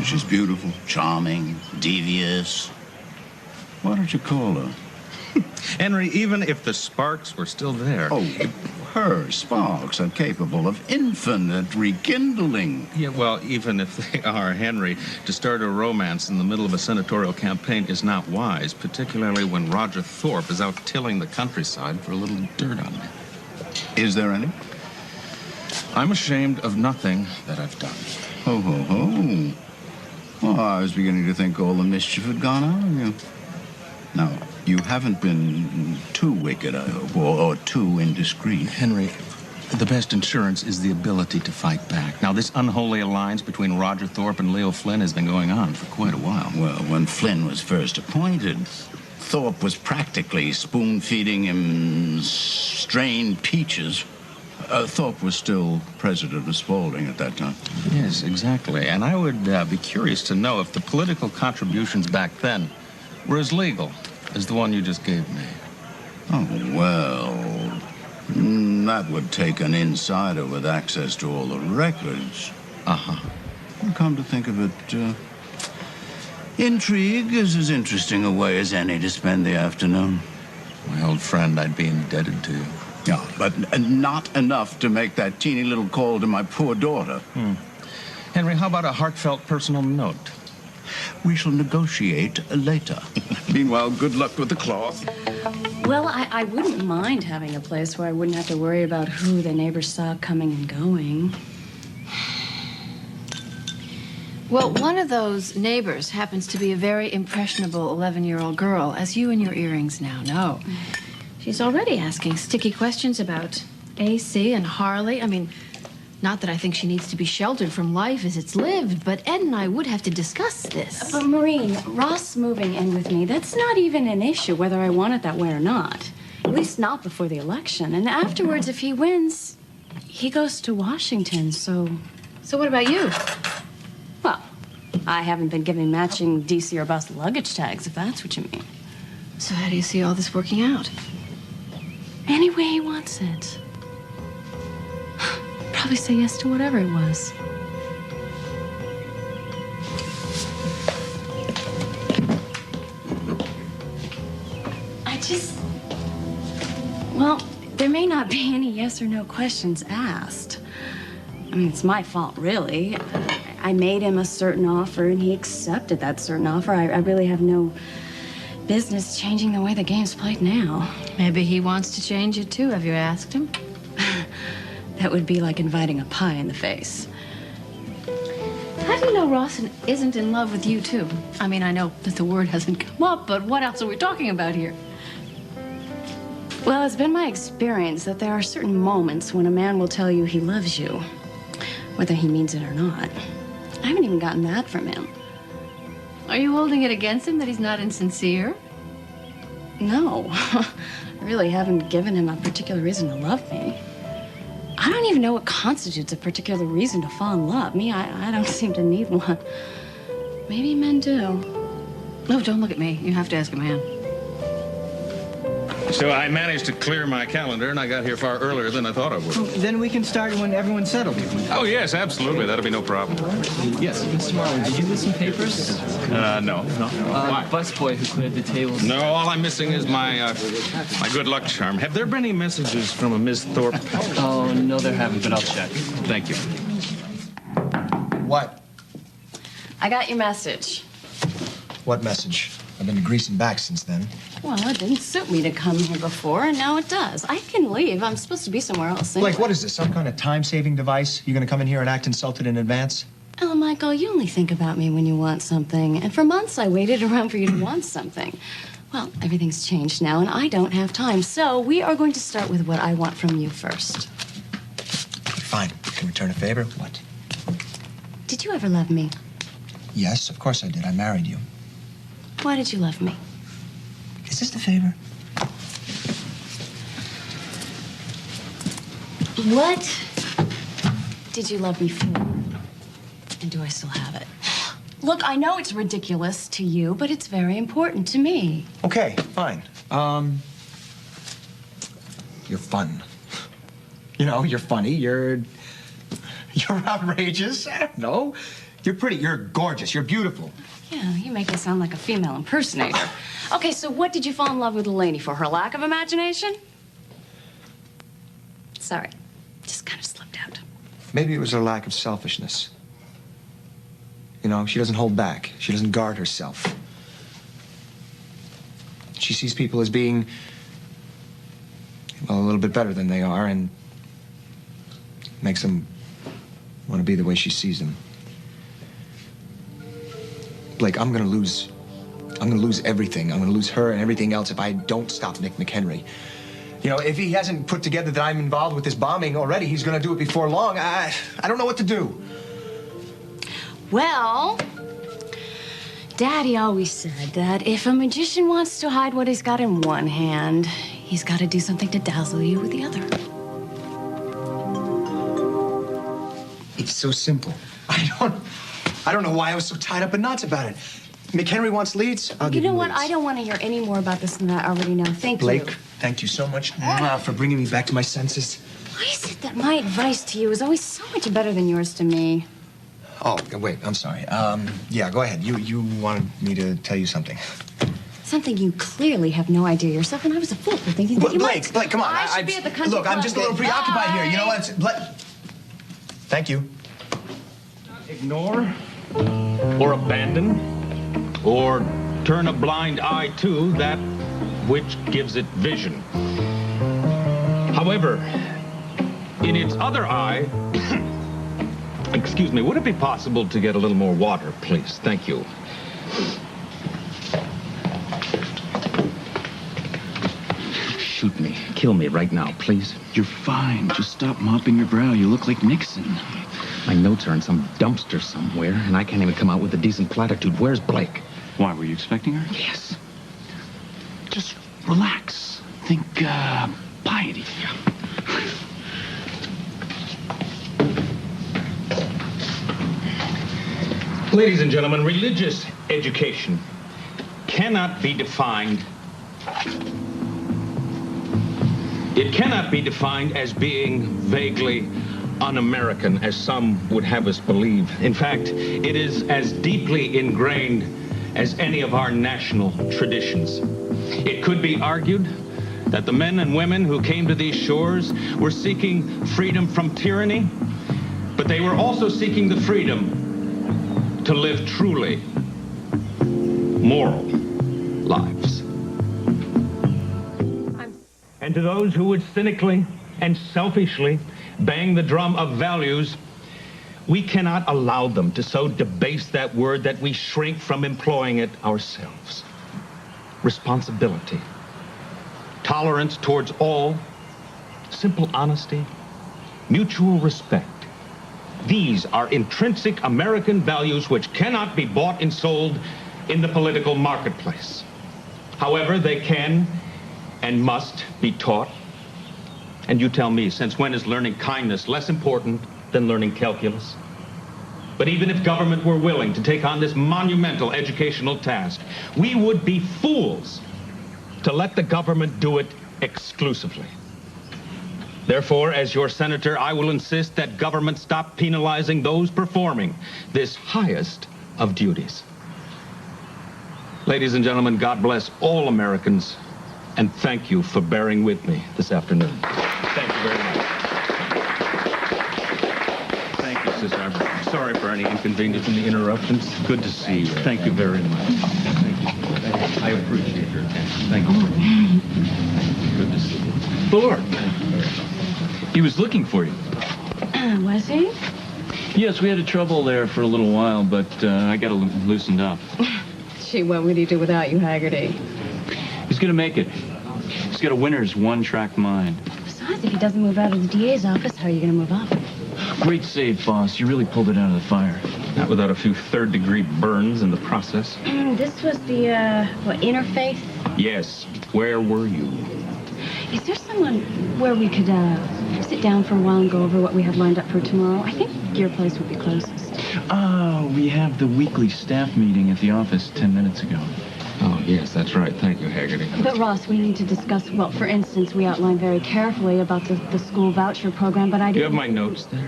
She's beautiful, charming, devious. What did you call her? Henry, even if the sparks were still there... Oh, her sparks are capable of infinite rekindling. Yeah, well, even if they are, Henry, to start a romance in the middle of a senatorial campaign is not wise, particularly when Roger Thorpe is out tilling the countryside for a little dirt on me. Is there any? I'm ashamed of nothing that I've done. Ho, ho, ho. Well, I was beginning to think all the mischief had gone out of you. Now, you haven't been too wicked, I hope, or too indiscreet. Henry, the best insurance is the ability to fight back. Now, this unholy alliance between Roger Thorpe and Leo Flynn has been going on for quite a while. Well, when Flynn was first appointed, Thorpe was practically spoon-feeding him strained peaches. Thorpe was still president of Spaulding at that time. Yes, exactly. And I would be curious to know if the political contributions back then were as legal as the one you just gave me. Oh, well, that would take an insider with access to all the records. Uh-huh. Come to think of it, intrigue is as interesting a way as any to spend the afternoon. My old friend, I'd be indebted to you. Yeah, but not enough to make that teeny little call to my poor daughter. Henry, how about a heartfelt personal note? We shall negotiate later. Meanwhile, good luck with the cloth. Well, I wouldn't mind having a place where I wouldn't have to worry about who the neighbors saw coming and going. Well, one of those neighbors happens to be a very impressionable 11-year-old girl, as you and your earrings now know. She's already asking sticky questions about AC and Harley. I mean, not that I think she needs to be sheltered from life as it's lived, but Ed and I would have to discuss this. But Maureen, Ross moving in with me, that's not even an issue whether I want it that way or not. At least not before the election. And afterwards, if he wins, he goes to Washington, so... So what about you? Well, I haven't been giving matching DC or bus luggage tags, if that's what you mean. So how do you see all this working out? Any way he wants it. Probably say yes to whatever it was. Well, there may not be any yes or no questions asked. I mean, it's my fault, really. I made him a certain offer, and he accepted that certain offer. I really have no business changing the way the game's played now. Maybe he wants to change it, too. Have you asked him? That would be like inviting a pie in the face. How do you know Ross isn't in love with you, too? I mean, I know that the word hasn't come up, but what else are we talking about here? Well, it's been my experience that there are certain moments when a man will tell you he loves you, whether he means it or not. I haven't even gotten that from him. Are you holding it against him that he's not insincere? No. I really haven't given him a particular reason to love me. I don't even know what constitutes a particular reason to fall in love. I don't seem to need one. Maybe men do. No, don't look at me. You have to ask a man. So I managed to clear my calendar, and I got here far earlier than I thought I would. Then we can start when everyone's settled. Oh, yes, absolutely. That'll be no problem. Yes, Mr. Marlowe, did you list some papers? No. No? Busboy who cleared the tables. No, all I'm missing is my good luck charm. Have there been any messages from a Miss Thorpe? Oh, no, there haven't, but I'll check. Thank you. What? I got your message. What message? I've been to Greece and back since then. Well, it didn't suit me to come here before, and now it does. I can leave. I'm supposed to be somewhere else. Anyway. Blake, what is this? Some kind of time-saving device? You gonna come in here and act insulted in advance? Oh, Michael, you only think about me when you want something. And for months, I waited around for you to want something. Well, everything's changed now, and I don't have time. So we are going to start with what I want from you first. Fine. Can return a favor? What? Did you ever love me? Yes, of course I did. I married you. Why did you love me? Is this the favor? What did you love me for? And do I still have it? Look, I know it's ridiculous to you, but it's very important to me. Okay, fine. You're fun. You know, you're funny, you're outrageous. I don't know. You're pretty, you're gorgeous, you're beautiful. Yeah, you make me sound like a female impersonator. Okay, so what did you fall in love with the lady for? Her lack of imagination? Sorry, just kind of slipped out. Maybe it was her lack of selfishness. You know, she doesn't hold back. She doesn't guard herself. She sees people as being, well, a little bit better than they are, and makes them want to be the way she sees them. Blake, I'm gonna lose everything. I'm gonna lose her and everything else if I don't stop Nick McHenry. You know, if he hasn't put together that I'm involved with this bombing already, he's gonna do it before long. I don't know what to do. Well, Daddy always said that if a magician wants to hide what he's got in one hand, he's got to do something to dazzle you with the other. It's so simple. I don't know why I was so tied up in knots about it. McHenry wants leads. I'll give you know what? leads. I don't want to hear any more about this than I already know. Thank you. Blake, thank you so much for bringing me back to my senses. Why is it that my advice to you is always so much better than yours to me? Oh, wait, I'm sorry. Yeah, go ahead. You wanted me to tell you something. Something you clearly have no idea yourself, and I was a fool for thinking that you might. Blake, come on. I should be at the country Look, I'm just a little club. preoccupied here. You know what? Thank you. ignore or abandon or turn a blind eye to that which gives it vision. However, in its other eye, excuse me, would it be possible to get a little more water, please? Thank you. Shoot me. Kill me right now, please. You're fine. Just stop mopping your brow. You look like Nixon. My notes are in some dumpster somewhere, and I can't even come out with a decent platitude. Where's Blake? Why, were you expecting her? Yes. Just relax. Think, piety. Ladies and gentlemen, religious education cannot be defined. It cannot be defined as being vaguely un-American, as some would have us believe. In fact, it is as deeply ingrained as any of our national traditions. It could be argued that the men and women who came to these shores were seeking freedom from tyranny, but they were also seeking the freedom to live truly moral lives. And to those who would cynically and selfishly bang the drum of values, we cannot allow them to so debase that word that we shrink from employing it ourselves. Responsibility, tolerance towards all, simple honesty, mutual respect. These are intrinsic American values which cannot be bought and sold in the political marketplace. However, they can and must be taught. And you tell me, since when is learning kindness less important than learning calculus? But even if government were willing to take on this monumental educational task, we would be fools to let the government do it exclusively. Therefore, as your senator, I will insist that government stop penalizing those performing this highest of duties. Ladies and gentlemen, God bless all Americans, and thank you for bearing with me this afternoon. Thank you very much. Thank you, sister. I'm sorry for any inconvenience and the interruptions. Good to see you. Thank you very much. Thank you. I appreciate your attention. Thank you. Good to see you. Lord. He was looking for you. Was he? Yes, we had trouble there for a little while, but I got loosened up. Gee, what would he do without you, Haggerty? He's gonna make it. He's got a winner's one-track mind. Besides, if he doesn't move out of the DA's office, how are you going to move up? Great save, boss. You really pulled it out of the fire. Not without a few third-degree burns in the process. This was the, interfaith? Yes. Where were you? Is there someone where we could, sit down for a while and go over what we have lined up for tomorrow? I think your place would be closest. Oh, we have the weekly staff meeting at the office 10 minutes ago. Oh, yes, that's right. Thank you, Haggerty. But, Ross, we need to discuss, well, for instance, we outlined very carefully about the school voucher program, but I didn't... You have my notes there?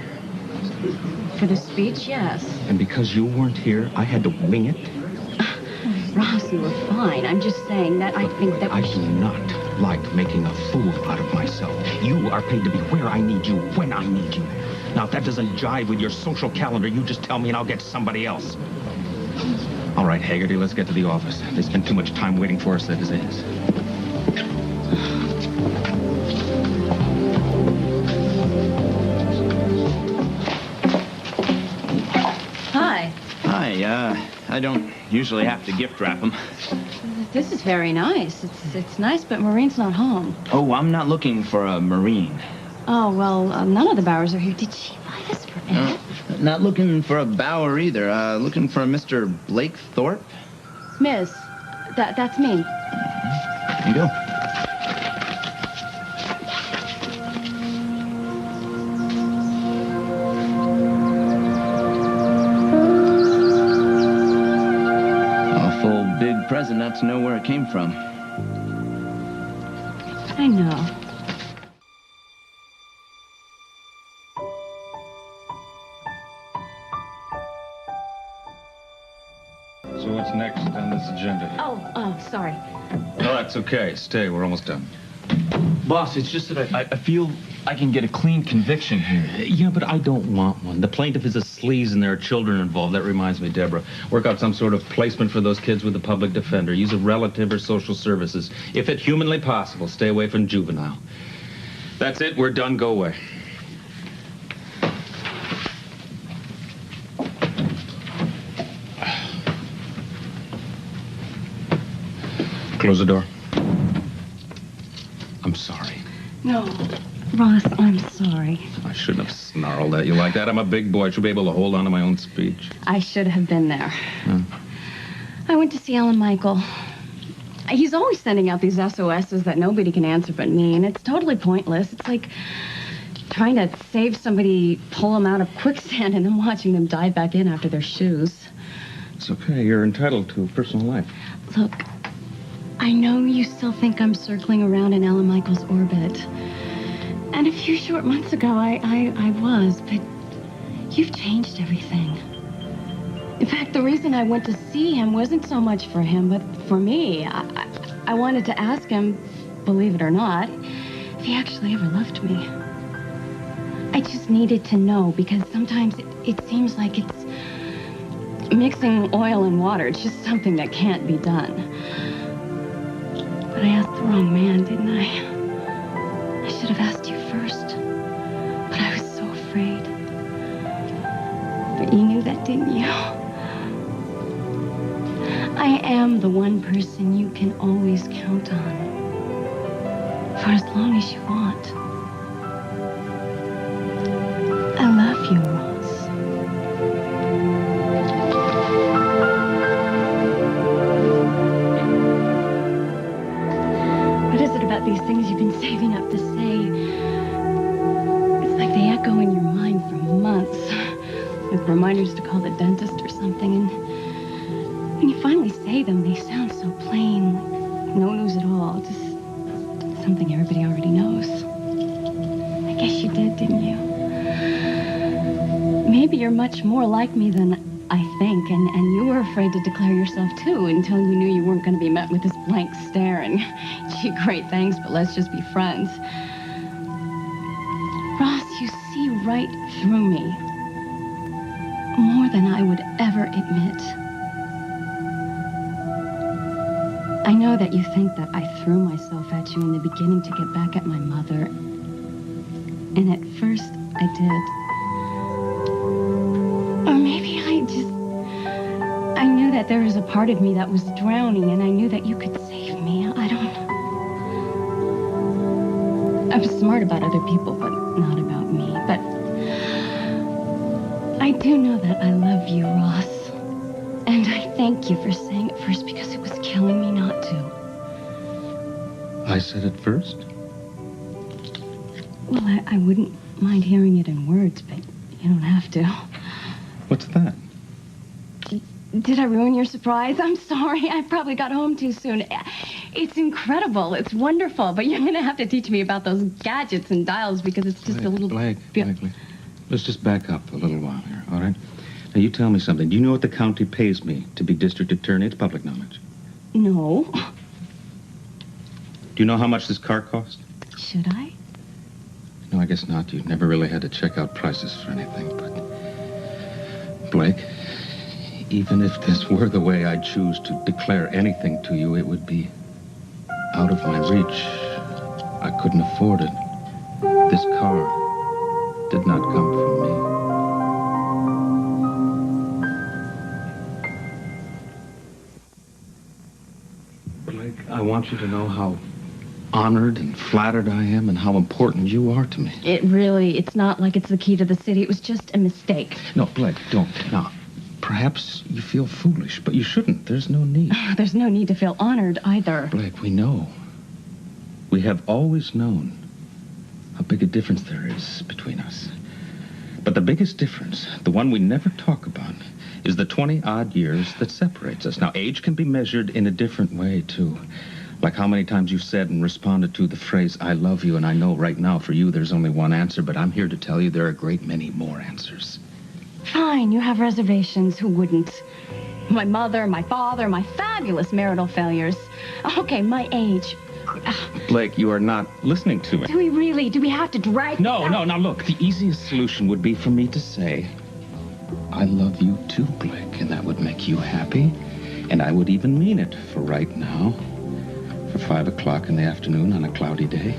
For the speech, yes. And because you weren't here, I had to wing it? Ross, you were fine. I'm just saying that I think that I do not like making a fool out of myself. You are paid to be where I need you, when I need you. Now, if that doesn't jive with your social calendar, you just tell me and I'll get somebody else. All right, Haggerty, let's get to the office. They spend too much time waiting for us as it is. Hi. Hi, I don't usually have to gift wrap them. This is very nice. It's nice, but Maureen's not home. Oh, I'm not looking for a Marine. Oh, well, none of the Bowers are here. Did she buy this for Ed? Not looking for a Bauer either. Looking for a Mr. Blake Thorpe. Miss, that's me. There you go. Awful big present not to know where it came from. I know. So what's next on this agenda? Oh, sorry. No, that's okay. Stay. We're almost done. Boss, it's just that I feel I can get a clean conviction here. Yeah, but I don't want one. The plaintiff is a sleaze and there are children involved. That reminds me, Deborah. Work out some sort of placement for those kids with the public defender. Use a relative or social services. If it's humanly possible, stay away from juvenile. That's it. We're done. Go away. Close the door. I'm sorry. No, Ross, I'm sorry. I shouldn't have snarled at you like that. I'm a big boy. I should be able to hold on to my own speech. I should have been there. I went to see Alan Michael. He's always sending out these SOSs that nobody can answer but me, and it's totally pointless. It's like trying to save somebody, pull them out of quicksand, and then watching them dive back in after their shoes. It's okay. You're entitled to a personal life. Look, I know you still think I'm circling around in Alan Michael's orbit. And a few short months ago, I was, but you've changed everything. In fact, the reason I went to see him wasn't so much for him, but for me. I wanted to ask him, believe it or not, if he actually ever loved me. I just needed to know, because sometimes it seems like it's mixing oil and water. It's just something that can't be done. But I asked the wrong man, didn't I? I should have asked you first. But I was so afraid. But you knew that, didn't you? I am the one person you can always count on. For as long as you want. I love you, Ross. What is it about these things you've been saving up to say? It's like they echo in your mind for months. Like reminders to call the dentist or something. And when you finally say them, they sound so plain. Like no news at all. Just something everybody already knows. I guess you did, didn't you? Maybe you're much more like me than I think, and you were afraid to declare yourself too until you knew you weren't going to be met with this blank stare and, gee, great, thanks, but let's just be friends. Ross, you see right through me. More than I would ever admit. I know that you think that I threw myself at you in the beginning to get back at my mother. And at first, I did. Or maybe I knew that there was a part of me that was drowning, and I knew that you could save me. I don't know. I'm smart about other people, but not about me. But I do know that I love you, Ross. And I thank you for saying it first, because it was killing me not to. I said it first? Well, I wouldn't mind hearing it in words, but you don't have to. What's that? Did I ruin your surprise? I'm sorry. I probably got home too soon. It's incredible. It's wonderful. But you're going to have to teach me about those gadgets and dials, because it's just a little... Blake. Let's just back up a little while here, all right? Now, you tell me something. Do you know what the county pays me to be district attorney? It's public knowledge. No. Do you know how much this car cost? Should I? No, I guess not. You've never really had to check out prices for anything, but... Blake, even if this were the way I choose to declare anything to you, it would be out of my reach. I couldn't afford it. This car did not come from me. Blake, I want you to know how honored and flattered I am and how important you are to me. It's not like it's the key to the city. It was just a mistake. No, Blake, don't. Now, perhaps you feel foolish, but you shouldn't. There's no need. There's no need to feel honored either. Blake, we know. We have always known how big a difference there is between us. But the biggest difference, the one we never talk about, is the 20-odd years that separates us. Now, age can be measured in a different way, too. Like how many times you've said and responded to the phrase, I love you, and I know right now for you there's only one answer, but I'm here to tell you there are a great many more answers. Fine, you have reservations. Who wouldn't? My mother, my father, my fabulous marital failures. Okay, my age. Blake, you are not listening to me. Do we really? Do we have to drag No. Now, look, the easiest solution would be for me to say, I love you too, Blake, and that would make you happy. And I would even mean it for right now, for 5 o'clock in the afternoon on a cloudy day.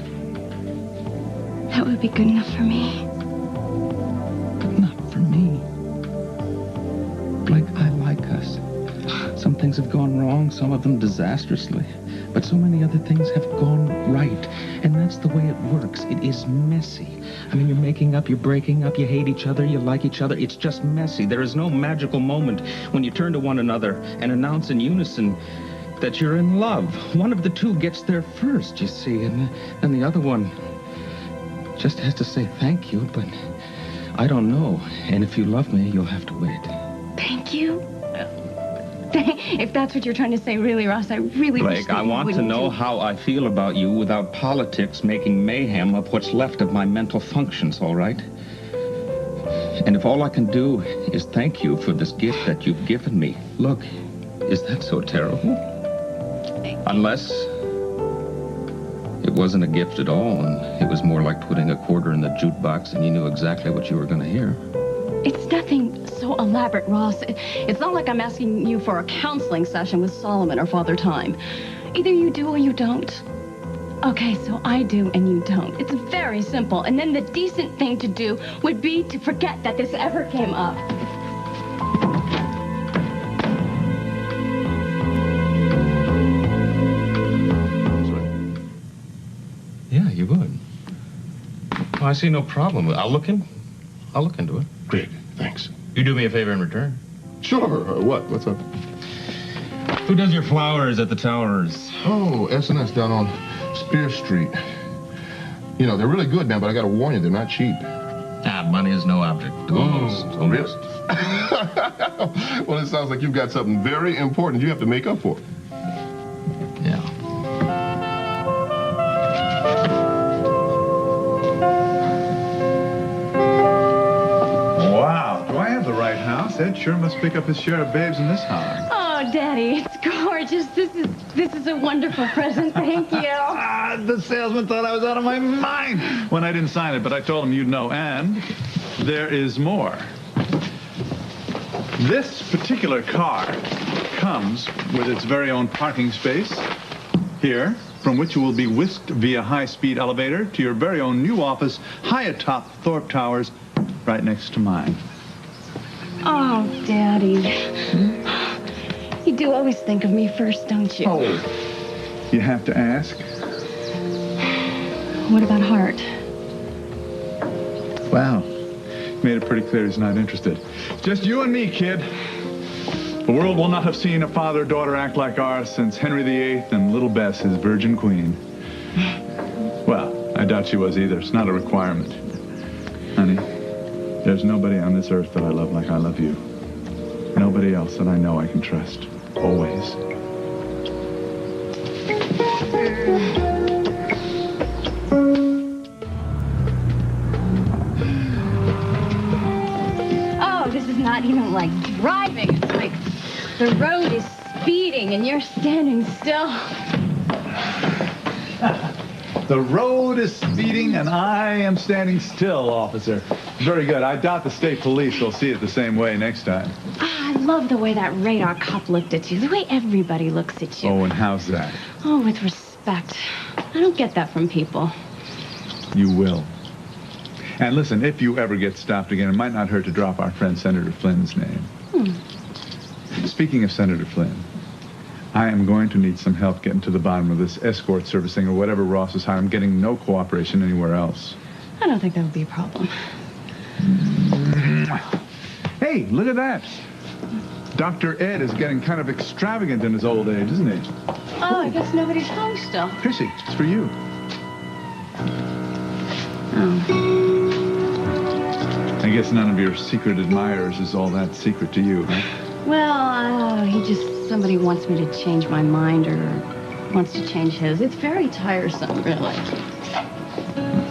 That would be good enough for me. But not for me. Blake, I like us. Some things have gone wrong, some of them disastrously. But so many other things have gone right. And that's the way it works. It is messy. I mean, you're making up, you're breaking up, you hate each other, you like each other. It's just messy. There is no magical moment when you turn to one another and announce in unison that you're in love. One of the two gets there first, you see, and the other one just has to say thank you, but I don't know. And if you love me, you'll have to wait. Thank you. If that's what you're trying to say, really, Ross, I really wish Blake, that I you want to wouldn't know do- how I feel about you without politics making mayhem of what's left of my mental functions, all right? And if all I can do is thank you for this gift that you've given me, look, is that so terrible? Unless it wasn't a gift at all, and it was more like putting a quarter in the jukebox and you knew exactly what you were going to hear. It's nothing so elaborate, Ross. It's not like I'm asking you for a counseling session with Solomon or Father Time. Either you do or you don't. Okay, so I do and you don't. It's very simple. And then the decent thing to do would be to forget that this ever came up. Yeah, you would. Oh, I see no problem. I'll look into it. Great, thanks. You do me a favor in return. Sure. What? What's up? Who does your flowers at the Towers? Oh, S&S down on Spear Street. You know, they're really good now, but I gotta warn you, they're not cheap. Money is no object. Almost. Really? Well, it sounds like you've got something very important you have to make up for. Wow, do I have the right house? Ed sure must pick up his share of babes in this house. Oh, Daddy, it's gorgeous. This is a wonderful present. Thank you. The salesman thought I was out of my mind when I didn't sign it, but I told him you'd know. And there is more. This particular car comes with its very own parking space here, from which you will be whisked via high-speed elevator to your very own new office high atop Thorpe Towers, right next to mine. Oh, Daddy. You do always think of me first, don't you? Oh. You have to ask? What about Hart? Wow. Made it pretty clear he's not interested. Just you and me, kid. The world will not have seen a father-daughter act like ours since Henry VIII and Little Bess, his virgin queen. Well, I doubt she was either. It's not a requirement. Honey, there's nobody on this earth that I love like I love you. Nobody else that I know I can trust. Always. Oh, this is not even like driving. It's like the road is speeding and you're standing still. The road is speeding and I am standing still, officer. Very good. I doubt the state police will see it the same way next time. I love the way that radar cop looked at you, the way everybody looks at you. Oh, and how's that? Oh, with respect. I don't get that from people. You will. And listen, if you ever get stopped again, it might not hurt to drop our friend Senator Flynn's name. Speaking of Senator Flynn, I am going to need some help getting to the bottom of this escort servicing or whatever Ross is hiring. I'm getting no cooperation anywhere else. I don't think that would be a problem. Hey, look at that. Dr. Ed is getting kind of extravagant in his old age, isn't he? Oh, I guess nobody's home still. Pissy, it's for you. Oh. I guess none of your secret admirers is all that secret to you, huh? Well, somebody wants me to change my mind or wants to change his. It's very tiresome, really.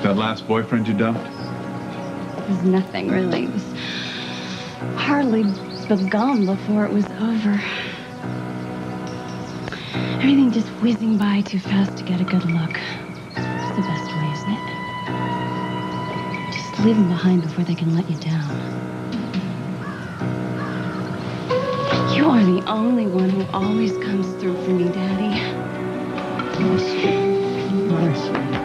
That last boyfriend you dumped? It was nothing, really. It was hardly begun before it was over. Everything just whizzing by too fast to get a good look. It's the best way, isn't it? Just leave them behind before they can let you down. You are the only one who always comes through for me, Daddy. Nice.